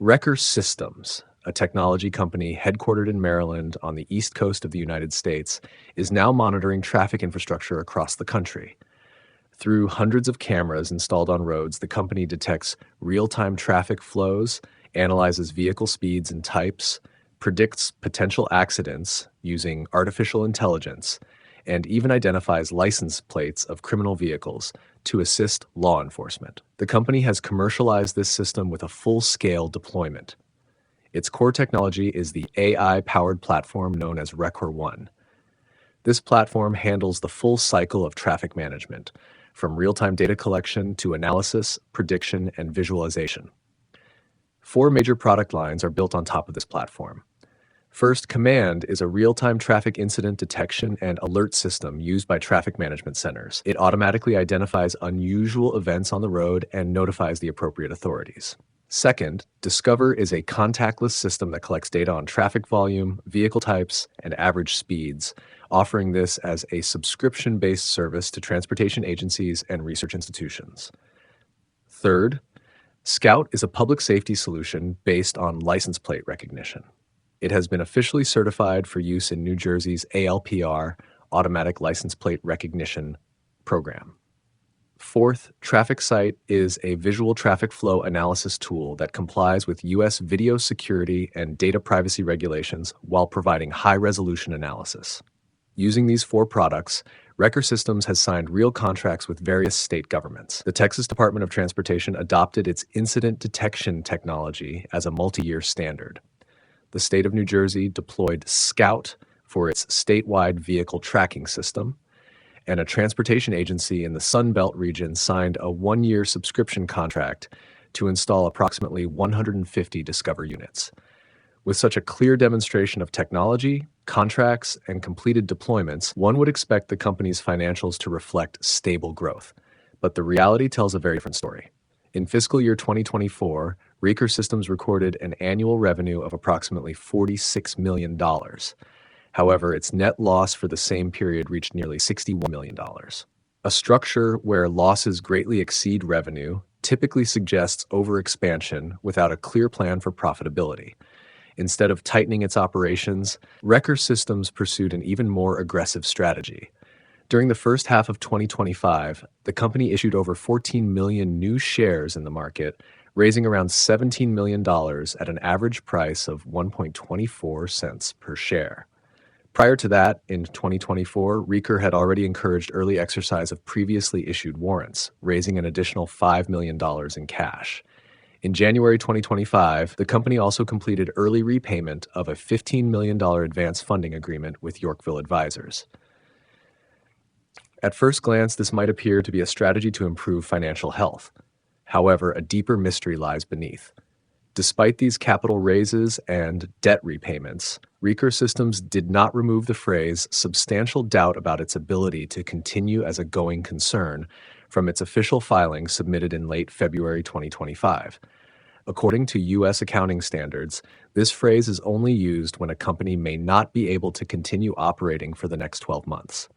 Rekor Systems, a technology company headquartered in Maryland on the east coast of the United States, is now monitoring traffic infrastructure across the country. Through hundreds of cameras installed on roads, the company detects real-time traffic flows, analyzes vehicle speeds and types, predicts potential accidents using artificial intelligence, and even identifies license plates of criminal vehicles to assist law enforcement. The company has commercialized this system with a full-scale deployment. Its core technology is the AI-powered platform known as Rekor One. This platform handles the full cycle of traffic management, from real-time data collection to analysis, prediction, and visualization. 4 major product lines are built on top of this platform. First, Command is a real-time traffic incident detection and alert system used by traffic management centers. It automatically identifies unusual events on the road and notifies the appropriate authorities. Second, Discover is a contactless system that collects data on traffic volume, vehicle types, and average speeds, offering this as a subscription-based service to transportation agencies and research institutions. Third, Scout is a public safety solution based on license plate recognition. It has been officially certified for use in New Jersey's ALPR, Automatic License Plate Recognition program. Fourth, Traffic Sight is a visual traffic flow analysis tool that complies with U.S. video security and data privacy regulations while providing high-resolution analysis. Using these 4 products, Rekor Systems has signed real contracts with various state governments. The Texas Department of Transportation adopted its incident detection technology as a multi-year standard. The state of New Jersey deployed Scout for its statewide vehicle tracking system, and a transportation agency in the Sun Belt region signed a 1-year subscription contract to install approximately 150 Discover units. With such a clear demonstration of technology, contracts, and completed deployments, one would expect the company's financials to reflect stable growth. But the reality tells a very different story. In fiscal year 2024, Rekor Systems recorded an annual revenue of approximately $46 million. However, its net loss for the same period reached nearly $61 million. A structure where losses greatly exceed revenue typically suggests overexpansion without a clear plan for profitability. Instead of tightening its operations, Rekor Systems pursued an even more aggressive strategy. During the first half of 2025, the company issued over 14 million new shares in the market, raising around $17 million at an average price of 1.24 cents per share. Prior to that, in 2024, Rekor had already encouraged early exercise of previously issued warrants, raising an additional $5 million in cash. In January 2025, the company also completed early repayment of a $15 million advance funding agreement with Yorkville Advisors. At first glance, this might appear to be a strategy to improve financial health. However, a deeper mystery lies beneath. Despite these capital raises and debt repayments, Rekor Systems did not remove the phrase substantial doubt about its ability to continue as a going concern from its official filing submitted in late February 2025. According to U.S. accounting standards, this phrase is only used when a company may not be able to continue operating for the next 12 months.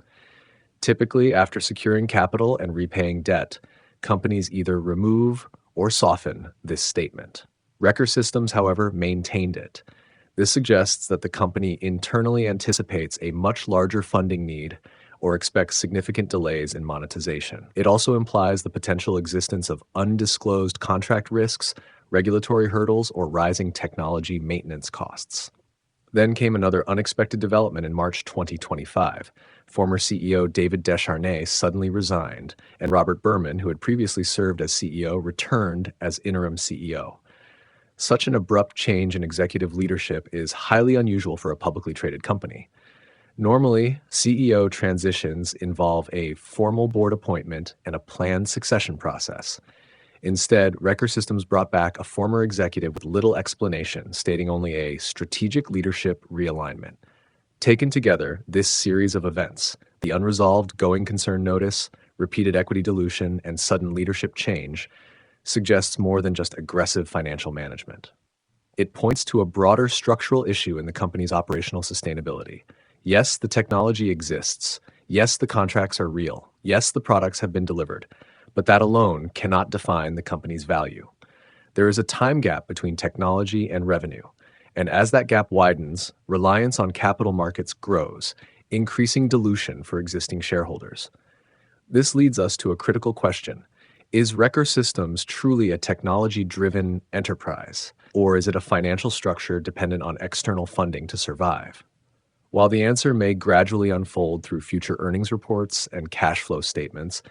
Typically, after securing capital and repaying debt, companies either remove or soften this statement. Rekor Systems, however, maintained it. This suggests that the company internally anticipates a much larger funding need or expects significant delays in monetization. It also implies the potential existence of undisclosed contract risks, regulatory hurdles, or rising technology maintenance costs. Then came another unexpected development in March 2025. Former CEO David Descharnais suddenly resigned, and Robert Berman, who had previously served as CEO, returned as interim CEO. Such an abrupt change in executive leadership is highly unusual for a publicly traded company. Normally, CEO transitions involve a formal board appointment and a planned succession process. Instead, Rekor Systems brought back a former executive with little explanation, stating only a strategic leadership realignment. Taken together, this series of events, the unresolved going concern notice, repeated equity dilution, and sudden leadership change, suggests more than just aggressive financial management. It points to a broader structural issue in the company's operational sustainability. Yes, the technology exists. Yes, the contracts are real. Yes, the products have been delivered. But that alone cannot define the company's value. There is a time gap between technology and revenue, and as that gap widens, reliance on capital markets grows, increasing dilution for existing shareholders. This leads us to a critical question. Is Rekor Systems truly a technology-driven enterprise, or is it a financial structure dependent on external funding to survive? While the answer may gradually unfold through future earnings reports and cash flow statements,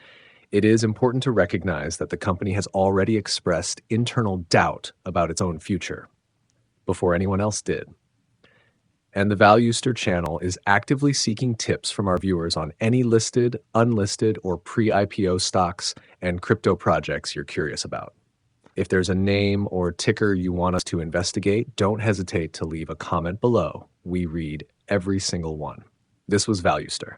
it is important to recognize that the company has already expressed internal doubt about its own future before anyone else did. And the Valuester channel is actively seeking tips from our viewers on any listed, unlisted, or pre-IPO stocks and crypto projects you're curious about. If there's a name or ticker you want us to investigate, don't hesitate to leave a comment below. We read every single one. This was Valuester.